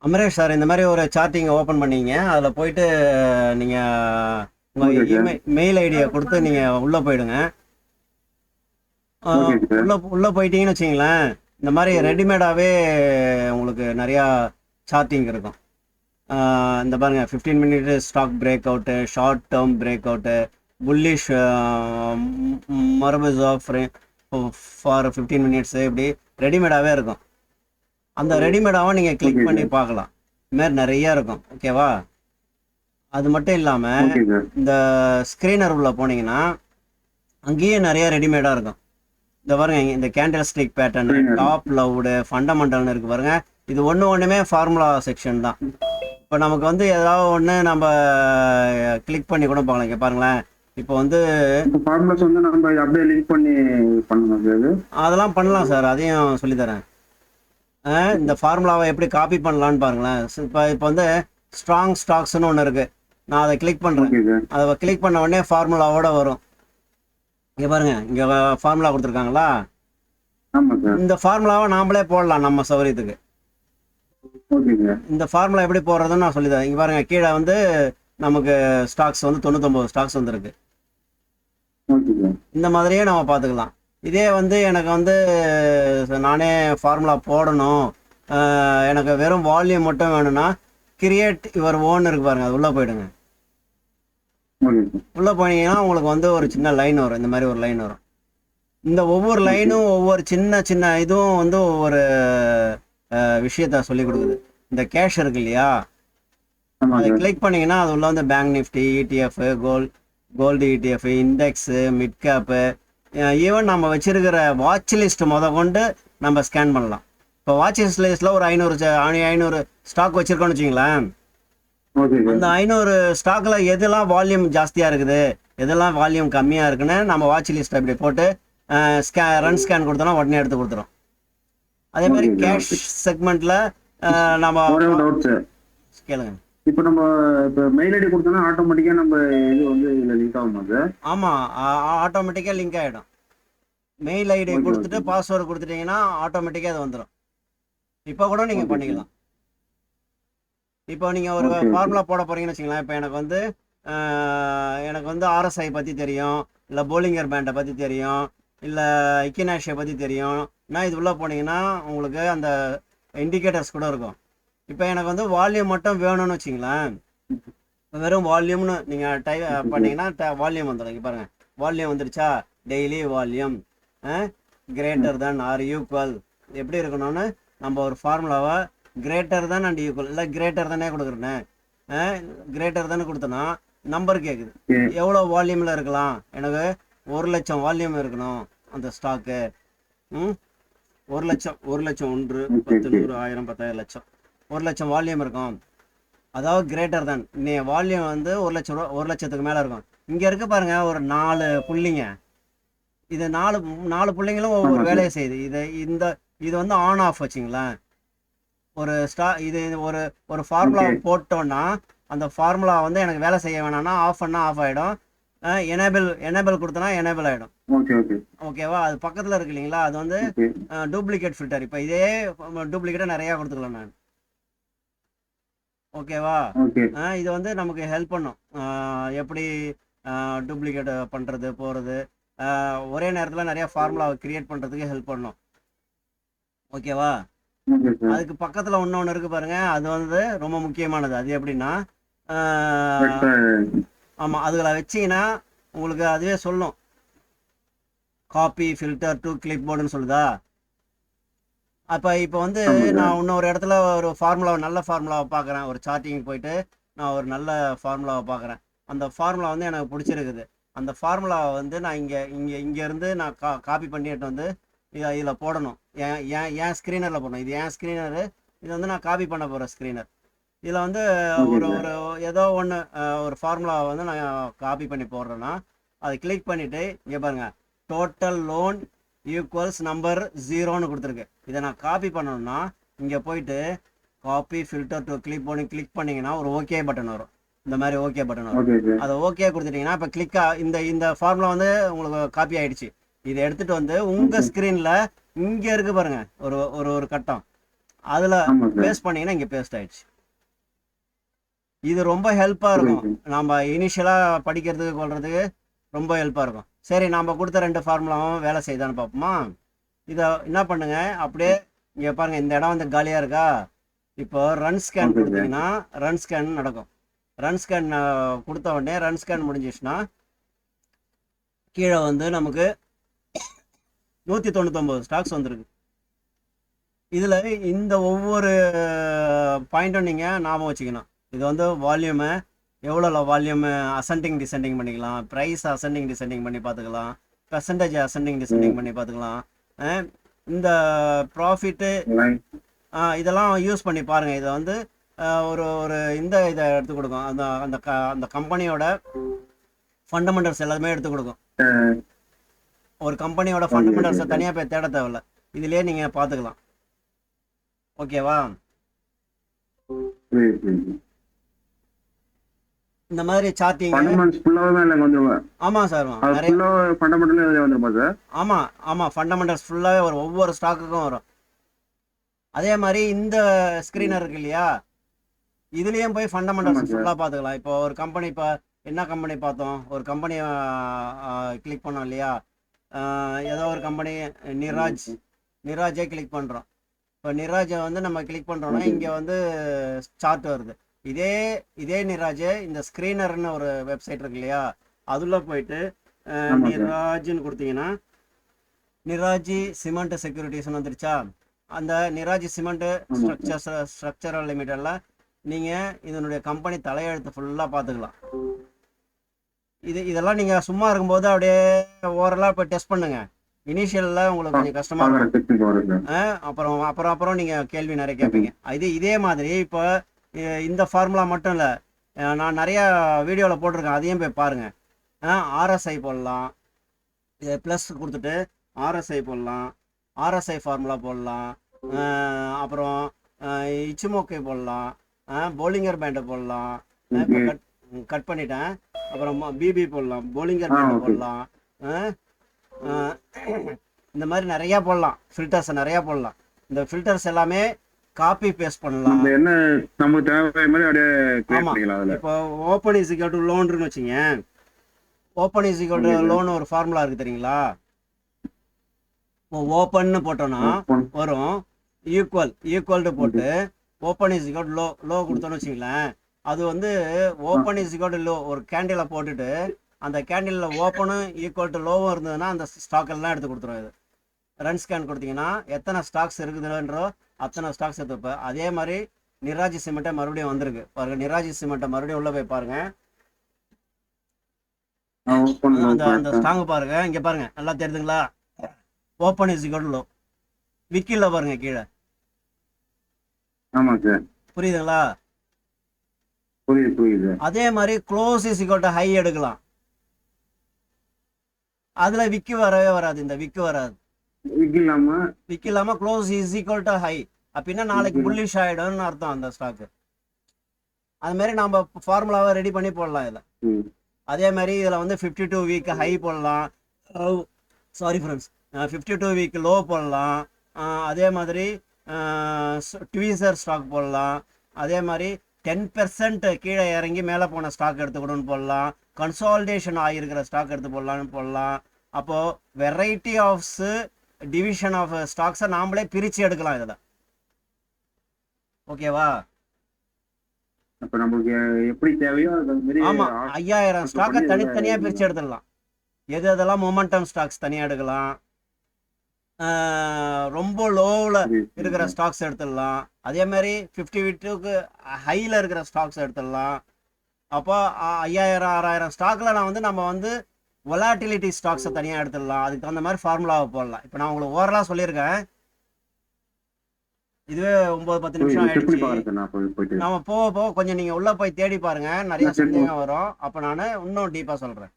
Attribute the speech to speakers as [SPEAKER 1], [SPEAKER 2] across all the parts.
[SPEAKER 1] Amaresh sir, இந்த மாதிரி ஒரு சார்ட்டிங் ஓப்பன் பண்ணீங்க. அதில் போயிட்டு நீங்கள்
[SPEAKER 2] ஓகே
[SPEAKER 1] உங்கள்
[SPEAKER 2] சார்.
[SPEAKER 1] மெயில் ஐடியை கொடுத்து நீங்கள் உள்ளே போயிடுங்க.
[SPEAKER 2] Okay sir.
[SPEAKER 1] உள்ளே போயிட்டீங்கன்னு வச்சிங்களேன், இந்த மாதிரி ரெடிமேடாகவே உங்களுக்கு நிறையா சார்ட்டிங் இருக்கும். இந்த பாருங்க, 15 minute stock break out, short term break out, bullish marubozu off for 15 minutes, இப்படி ரெடிமேடாகவே இருக்கும். அந்த ரெடிமேடாகவும் நீங்கள்
[SPEAKER 2] ஓகே
[SPEAKER 1] கிளிக் பண்ணி
[SPEAKER 2] சார்.
[SPEAKER 1] பார்க்கலாம். இது மாதிரி நிறையா இருக்கும். ஓகேவா? அது மட்டும் இல்லாமல்
[SPEAKER 2] ஓகே சார்.
[SPEAKER 1] இந்த ஸ்க்ரீனர் உள்ள போனீங்கன்னா அங்கேயே நிறைய ரெடிமேடாக இருக்கும். இந்த பாருங்க, இந்த கேண்டில் ஸ்டிக் பேட்டர்னு,
[SPEAKER 2] புரியுது.
[SPEAKER 1] டாப் லவுடு, ஃபண்டமெண்டல்னு இருக்குது பாருங்க. இது ஒன்றுமே ஃபார்முலா செக்ஷன் தான். இப்போ நமக்கு வந்து ஏதாவது ஒன்று நம்ம கிளிக் பண்ணி கூட பார்க்கலாம். இங்கே பாருங்களேன், இப்போ வந்து
[SPEAKER 2] இப்போ ஃபார்முலாஸ் வந்து நம்ம அப்படியே லிங்க் பண்ணி பண்ணணும் சார் இது.
[SPEAKER 1] அதெல்லாம் பண்ணலாம் சார், அதையும் சொல்லித்தரேன். இந்த ஃபார்முலாவை எப்படி காப்பி பண்ணலான்னு பாருங்களேன். இப்போ வந்து ஸ்ட்ராங் ஸ்டாக்ஸ்னு ஒன்று இருக்குது. நான் அதை கிளிக் பண்ணுறேன்.
[SPEAKER 2] Okay sir.
[SPEAKER 1] அதை கிளிக் பண்ண உடனே ஃபார்முலாவோட வரும். இங்கே பாருங்க, இங்கே ஃபார்முலா கொடுத்துருக்காங்களா?
[SPEAKER 2] ஆமாம் சார்.
[SPEAKER 1] இந்த ஃபார்முலாவை நாமளே போடலாம் நம்ம சௌகரியத்துக்கு.
[SPEAKER 2] Okay sir.
[SPEAKER 1] இந்த ஃபார்முலா எப்படி போடுறதுன்னு நான் சொல்லித்தரேன். இங்கே பாருங்க, கீழே வந்து நமக்கு ஸ்டாக்ஸ் வந்து 99 ஸ்டாக்ஸ் வந்துருக்கு.
[SPEAKER 2] Okay sir.
[SPEAKER 1] இந்த மாதிரியே நம்ம பார்த்துக்கலாம். இதே வந்து எனக்கு வந்து நானே ஃபார்முலா போடணும், எனக்கு வெறும் வால்யூம் மட்டும் வேணும்னா, கிரியேட் யுவர் ஓன் இருக்கு பாருங்க, அது உள்ளே போயிடுங்க.
[SPEAKER 2] Okay sir.
[SPEAKER 1] உள்ளே போனீங்கன்னா உங்களுக்கு வந்து ஒரு சின்ன லைன் வரும். இந்த மாதிரி ஒரு லைன் வரும். இந்த ஒவ்வொரு லைனும் ஒவ்வொரு சின்ன சின்ன இதுவும் வந்து ஒவ்வொரு விஷயத்த சொல்லி கொடுக்குது. இந்த கேஷ் இருக்கு இல்லையா,
[SPEAKER 2] ஆமாம்
[SPEAKER 1] அதை
[SPEAKER 2] சார்.
[SPEAKER 1] கிளிக் பண்ணீங்கன்னா அது உள்ள வந்து bank Nifty, ETF, gold ETF, index, mid cap, even நம்ம வச்சிருக்கிற வாட்ச் லிஸ்ட் கொண்டு நம்ம ஸ்கேன் பண்ணலாம். இப்போ வாட்ச் லிஸ்ட்டில் ஒரு 500 ஸ்டாக் வச்சுருக்கோன்னு வச்சிங்களேன்.
[SPEAKER 2] Okay sir.
[SPEAKER 1] அந்த 500 ஸ்டாக்கில் எதெல்லாம் வால்யூம் ஜாஸ்தியாக இருக்குது, எதெல்லாம் வால்யூம் கம்மியாக இருக்குன்னு நம்ம வாட்ச் லிஸ்ட்டை இப்படி போட்டு ரன் ஸ்கேன் கொடுத்தோன்னா உடனே எடுத்து கொடுத்துரும். அதே மாதிரி
[SPEAKER 2] ஓகே சார்.
[SPEAKER 1] கேஷ் செக்மெண்ட்டில் நம்ம
[SPEAKER 2] ஒரே ஒரு டவுட் சார்.
[SPEAKER 1] கேளுங்க.
[SPEAKER 2] இப்போ நம்ம இப்போ மெயில் ஐடி கொடுத்தோம்னா ஆட்டோமேட்டிக்காக நம்ம இது வந்து இதில் லிங்க் ஆகுமா சார்?
[SPEAKER 1] ஆமாம், ஆட்டோமேட்டிக்காக லிங்க் ஆகிடும். மெயில் ஐடி
[SPEAKER 2] ஓகே
[SPEAKER 1] கொடுத்துட்டு
[SPEAKER 2] ஓகே.
[SPEAKER 1] பாஸ்வேர்டு கொடுத்துட்டீங்கன்னா ஆட்டோமேட்டிக்காக அது வந்துடும். இப்போ கூட நீங்கள்
[SPEAKER 2] ஓகே சார்.
[SPEAKER 1] பண்ணிக்கலாம். இப்போ நீங்கள் ஒரு
[SPEAKER 2] ஓகே ஓகே.
[SPEAKER 1] ஃபார்முலா போட போகிறீங்கன்னு வச்சுங்களேன். இப்போ எனக்கு வந்து ஆர்எஸ்ஐ பற்றி தெரியும், இல்லை போலிங்கர் பேண்டை பற்றி தெரியும், இல்லை இக்கினாஷியை பற்றி தெரியும். நான் இது உள்ளே போனீங்கன்னா உங்களுக்கு அந்த இண்டிகேட்டர்ஸ் கூட இருக்கும். இப்போ எனக்கு வந்து வால்யூம் மட்டும் வேணும்னு வச்சிங்களேன். வெறும் வால்யூம்னு நீங்கள் பண்ணிங்கன்னா வால்யூம் வந்துடும். இங்கே பாருங்கள், வால்யூம் வந்துடுச்சா? Daily volume greater than or equal எப்படி இருக்கணும்னு நம்ம ஒரு ஃபார்முலாவை கிரேட்டர் தேன் அண்ட் ஈக்குவல், இல்லை கிரேட்டர் தானே கொடுக்குறேன்னு கிரேட்டர் தானே கொடுத்தோன்னா நம்பர் கேட்குது.
[SPEAKER 2] ஓகே.
[SPEAKER 1] எவ்வளோ வால்யூமில் இருக்கலாம்? எனக்கு 1,00,000 வால்யூம் இருக்கணும் அந்த ஸ்டாக்கு. 1,00,000, 1,00,000, 1,
[SPEAKER 2] okay
[SPEAKER 1] 10,
[SPEAKER 2] okay.
[SPEAKER 1] 100, 1000, 10,000, லட்சம், 1,00,000 வால்யூம் இருக்கும். அதாவது கிரேட்டர் தேன் நீ வால்யூம் வந்து 1,00,000 ரூபா, 1,00,000க்கு மேலே இருக்கும். இங்கே இருக்க பாருங்க ஒரு 4 புள்ளிங்க. இது 4 புள்ளிங்களும் ஒவ்வொரு
[SPEAKER 2] ஆமாம் சார்.
[SPEAKER 1] வேலையை செய்யுது. இது வந்து ஆன் ஆஃப் வச்சிங்களேன். இது ஒரு ஃபார்முலா
[SPEAKER 2] ஓகே.
[SPEAKER 1] போட்டோன்னா அந்த ஃபார்முலா வந்து எனக்கு வேலை செய்ய வேணாம்னா ஆஃப் பண்ணால் ஆஃப் ஆகிடும். எனேபிள் கொடுத்தனா எனேபிள் ஆகிடும்.
[SPEAKER 2] Okay okay.
[SPEAKER 1] ஓகேவா? அது பக்கத்தில் இருக்கு இல்லைங்களா, அது வந்து
[SPEAKER 2] ஓகே.
[SPEAKER 1] Duplicate filter. இப்போ இதே டூப்ளிகேட்டாக நிறையா கொடுத்துக்கலாம் நான். ஓகேவா?
[SPEAKER 2] ஓகே.
[SPEAKER 1] இது வந்து நமக்கு ஹெல்ப் பண்ணும். எப்படி டூப்ளிகேட் பண்ணுறது போகிறது, ஒரே நேரத்தில் நிறையா ஃபார்முலாவை கிரியேட் பண்ணுறதுக்கு ஹெல்ப் பண்ணும். ஓகேவா?
[SPEAKER 2] Okay sir.
[SPEAKER 1] அதுக்கு பக்கத்தில் இன்னொன்று இருக்குது பாருங்கள், அது வந்து ரொம்ப முக்கியமானது. அது எப்படின்னா,
[SPEAKER 2] கரெக்டாக.
[SPEAKER 1] ஆமாம், அதுகளை வச்சிங்கன்னா உங்களுக்கு அதுவே சொல்லும். காப்பி ஃபில்டர் டு கிளிப் போர்டுன்னு சொல்லுதா? இப்போ வந்து
[SPEAKER 2] ஆமாம் சார்.
[SPEAKER 1] நான் இன்னொரு இடத்துல ஒரு ஃபார்முலாவை, நல்ல ஃபார்முலாவை பார்க்குறேன். ஒரு சார்ட்டிங் போயிட்டு நான் ஒரு நல்ல ஃபார்முலாவை பார்க்குறேன். அந்த ஃபார்முலா வந்து எனக்கு பிடிச்சிருக்குது. அந்த ஃபார்முலாவை வந்து நான் இங்கேருந்து நான் காப்பி பண்ணிட்டு வந்து இதில் போடணும். ஏன் ஸ்க்ரீனரில் போடணும். இது ஏன் ஸ்க்ரீனரு, இது வந்து நான் காப்பி பண்ண போகிற ஸ்க்ரீனர். இதில் வந்து
[SPEAKER 2] ஓகே
[SPEAKER 1] ஒரு
[SPEAKER 2] சார்.
[SPEAKER 1] ஒரு ஏதோ ஒன்று ஒரு ஃபார்முலாவை வந்து நான் காப்பி பண்ணி போடுறேன்னா அதை கிளிக் பண்ணிவிட்டு இங்கே பாருங்கள், டோட்டல் லோன் ஈக்குவல்ஸ் நம்பர் 0ன்னு கொடுத்துருக்கு. இதை நான் காப்பி பண்ணணும்னா இங்கே போயிட்டு காப்பி ஃபில்டர் டு கிளிக் பண்ணிங்கன்னா ஒரு ஓகே பட்டன் வரும். இந்த மாதிரி ஓகே பட்டன் வரும்.
[SPEAKER 2] Okay sir.
[SPEAKER 1] அதை ஓகே கொடுத்துட்டிங்கன்னா இப்போ இந்த ஃபார்முலா வந்து உங்களுக்கு காப்பி ஆகிடுச்சு. இதை எடுத்துகிட்டு வந்து உங்கள் ஸ்க்ரீனில் இங்கே இருக்குது பாருங்கள் ஒரு ஒரு ஒரு கட்டம், அதில்
[SPEAKER 2] ஆமா சார்.
[SPEAKER 1] பேஸ்ட் பண்ணிங்கன்னா இங்கே பேஸ்ட் ஆயிடுச்சு. இது ரொம்ப ஹெல்ப்பாக இருக்கும், நம்ம இனிஷியலாக படிக்கிறதுக்கு கொள்றதுக்கு ரொம்ப ஹெல்ப்பாக இருக்கும். சரி, நம்ம கொடுத்த 2 ஃபார்முலாவும் வேலை செய்தான்னு பார்ப்போமா? இதை என்ன பண்ணுங்க, அப்படியே இங்கே பாருங்கள், இந்த இடம் வந்து காலியாக இருக்கா? இப்போ ரன் ஸ்கேன்
[SPEAKER 2] ஓகே சார்.
[SPEAKER 1] கொடுத்தீங்கன்னா ரன் ஸ்கேன் நடக்கும். ரன் ஸ்கேன் கொடுத்த உடனே ரன் ஸ்கேன் முடிஞ்சிச்சுன்னா கீழே வந்து நமக்கு 199 ஸ்டாக்ஸ் வந்துருக்கு. இதில் இந்த ஒவ்வொரு பாயிண்ட்டும் நீங்கள் ஞாபகம் வச்சுக்கணும். இது வந்து வால்யூமு, எவ்வளோ வால்யூமு அசெண்டிங் டிசெண்டிங் பண்ணிக்கலாம், ப்ரைஸ் அசெண்டிங் டிசெண்டிங் பண்ணி பார்த்துக்கலாம், பெர்சன்டேஜ் அசெண்டிங் டிசெண்டிங் பண்ணி பார்த்துக்கலாம். இந்த ப்ராஃபிட்டு இதெல்லாம் யூஸ் பண்ணி பாருங்கள். இதை வந்து ஒரு ஒரு இதை எடுத்து கொடுக்கும், அந்த அந்த அந்த கம்பெனியோட ஃபண்டமெண்டல்ஸ் எல்லாமே எடுத்து கொடுக்கும். ஒரு கம்பெனியோட ஃபண்டமெண்டல்ஸை தனியாக போய் தேட தேவையில்ல, இதுலேயே நீங்கள் பார்த்துக்கலாம். ஓகேவா? இந்த மாதிரி சார்ட்டிங். ஆமாம் சார், ஆமாம் ஃபண்டமெண்டல்ஸ் ஃபுல்லாகவே வரும், ஒவ்வொரு ஸ்டாக்குக்கும் வரும். அதே மாதிரி இந்த ஸ்க்ரீனர் இருக்கு இல்லையா, இதுலேயும் போய் ஃபண்டமெண்டல்ஸ் ஃபுல்லாக பார்த்துக்கலாம். இப்போ ஒரு கம்பெனி, இப்போ என்ன கம்பெனி பார்த்தோம், ஒரு கம்பெனியை கிளிக் பண்ணோம் இல்லையா, ஏதோ ஒரு கம்பெனி நிராஜை கிளிக் பண்ணுறோம். இப்போ நிராஜை வந்து நம்ம கிளிக் பண்ணுறோன்னா இங்கே வந்து சார்ட் வருது. இதே நிராஜை இந்த ஸ்க்ரீனர்னு ஒரு வெப்சைட் இருக்கு இல்லையா, அதில் போயிட்டு நிராஜ்னு கொடுத்தீங்கன்னா நிராஜி சிமெண்ட் செக்யூரிட்டிஸ்னு வந்துருச்சா? அந்த நிராஜி சிமெண்ட் ஸ்ட்ரக்சரல் லிமிட்டடில் நீங்கள் இதனுடைய கம்பெனி தலையெழுத்து ஃபுல்லாக பார்த்துக்கலாம். இதெல்லாம் நீங்கள் சும்மா இருக்கும்போது அப்படியே ஓவரலாக போய் டெஸ்ட் பண்ணுங்க. இனிஷியலில் உங்களுக்கு கொஞ்சம் கஷ்டமாக இருக்கும், அப்புறம் நீங்கள் கேள்வி நிறைய கேட்பீங்க. இதே மாதிரி இப்போ இந்த ஃபார்முலா மட்டும் இல்லை, நான் நிறையா வீடியோவில் போட்டிருக்கேன், அதையும் போய் பாருங்கள். ஆர்எஸ்ஐ போடலாம், ப்ளஸ் கொடுத்துட்டு ஆர்எஸ்ஐ போடலாம், ஆர்எஸ்ஐ ஃபார்முலா போடலாம், அப்புறம் இச்சுமோக்கை போடலாம், போலிங்கர் பேண்டை போடலாம். கட் பண்ணிட்டேன். அப்புறம் பிபி போடலாம், போலிங்கர் பேண்டை போடலாம். இந்த மாதிரி நிறையா போடலாம், ஃபில்டர்ஸ் நிறையா போடலாம். இந்த ஃபில்டர்ஸ் எல்லாமே காப்பி பேஸ்ட் பண்ணலாம். இப்போ ஓப்பன் இஸ் ஈக்குவல் டு லோன்னு வச்சுங்க. Open is equal to low ஒரு ஃபார்முலா இருக்குது தெரியுங்களா? ஓப்பன்னு போட்டோன்னா வரும், ஈக்குவல் டு போட்டு open is equal to low கொடுத்தோன்னு வச்சுங்களேன். அது வந்து open is equal to low ஒரு கேண்டிலை போட்டுட்டு அந்த கேண்டிலில் ஓப்பனும் ஈக்குவல் டு லோவும் இருந்ததுன்னா அந்த ஸ்டாக் எல்லாம் எடுத்து கொடுத்துரும். இது ரன் ஸ்கேன் கொடுத்தீங்கன்னா எத்தனை ஸ்டாக்ஸ் இருக்குதுன்றோ அத்தனை ஸ்டாக்ஸ் எடுத்துப்பேன். அதே மாதிரி நிராஜி சிமெண்ட்டை மறுபடியும் வந்திருக்கு பாருங்கள். நிராஜி சிமெண்ட்டை மறுபடியும் உள்ளே போய் பாருங்கள், அந்த ஸ்டாங் பாருங்கள், இங்கே பாருங்கள், நல்லா தெரியுதுங்களா? Open is equal to low, விக்கில பாருங்கள் கீழே. புரியுதுங்களா? அதே மாதிரி close is equal to high எடுக்கலாம். அதுல விக்கு வரவே வராது, இந்த விக்கு வராது. விக்கு இல்லாம close is equal to high அப்படின்னா நாளைக்கு புல்லிஷ் ஆயிடும்னு அர்த்தம் அந்த ஸ்டாக்கு. அது மாதிரி நம்ம ஃபார்முலாவை ரெடி பண்ணி போடலாம் இதுல. அதே மாதிரி இதுல வந்து 52 வீக் ஹை போடலாம், சாரி ஃப்ரெண்ட்ஸ், 52 வீக் லோ போடலாம். அதே மாதிரி ட்வீசர் ஸ்டாக் போடலாம். அதே மாதிரி 10% கீழே இறங்கி மேலே போன ஸ்டாக் எடுத்துக்கணும்னு போடலாம். கன்சாலிடேஷன் ஆகிருக்கிற ஸ்டாக் எடுத்து போடலாம். அப்போது வெரைட்டி ஆஃப்ஸ் டிவிஷன் ஆஃப் ஸ்டாக்ஸை நாமளே பிரித்து எடுக்கலாம் இதில். ஓகேவா? ஆமாம், 5000 ஸ்டாக்கை தனித்தனியாக பிரித்து எடுத்துடலாம். எதெல்லாம் மொமெண்டம் ஸ்டாக்ஸ் தனியாக எடுக்கலாம், ரொம்ப லோவில் இருக்கிற ஸ்டாக்ஸ் எடுத்துடலாம். அதே மாதிரி 50 வீட்டுக்கு ஹையில் இருக்கிற ஸ்டாக்ஸ் எடுத்துடலாம். அப்போ 5000 6000 ஸ்டாக்கில் நம்ம வந்து வொலாட்டிலிட்டி ஸ்டாக்ஸை தனியாக எடுத்துடலாம். அதுக்கு தகுந்த மாதிரி ஃபார்முலாவை போடலாம். இப்போ நான் உங்களுக்கு ஓவரலாக சொல்லியிருக்கேன். இதுவே 9-10 நிமிஷம் ஆயிடுச்சு. நம்ம போக கொஞ்சம் நீங்கள் உள்ளே போய் தேடி பாருங்க, நிறைய சந்தேகம் வரும். அப்போ நான் இன்னும் டீப்பாக சொல்கிறேன்.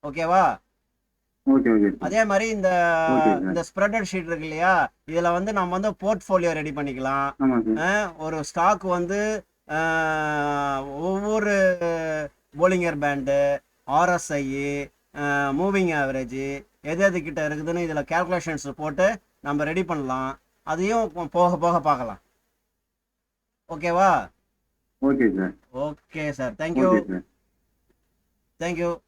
[SPEAKER 1] ஓகேவா? அதே மாதிரி இந்த ஸ்ப்ரெடட் ஷீட் இருக்கு இல்லையா, இதுல வந்து நம்ம வந்து போர்ட்ஃபோலியோ ரெடி பண்ணிக்கலாம். ஒரு ஸ்டாக் வந்து ஒவ்வொரு Bollinger band, RSI, moving average எது கிட்ட இருக்குதுன்னு இதில் கேல்குலேஷன்ஸ் போட்டு நம்ம ரெடி பண்ணலாம். அதையும் போக போக பார்க்கலாம். ஓகேவா?
[SPEAKER 2] Okay sir.
[SPEAKER 1] Okay sir, thank you.
[SPEAKER 2] Okay sir.
[SPEAKER 1] Thank you.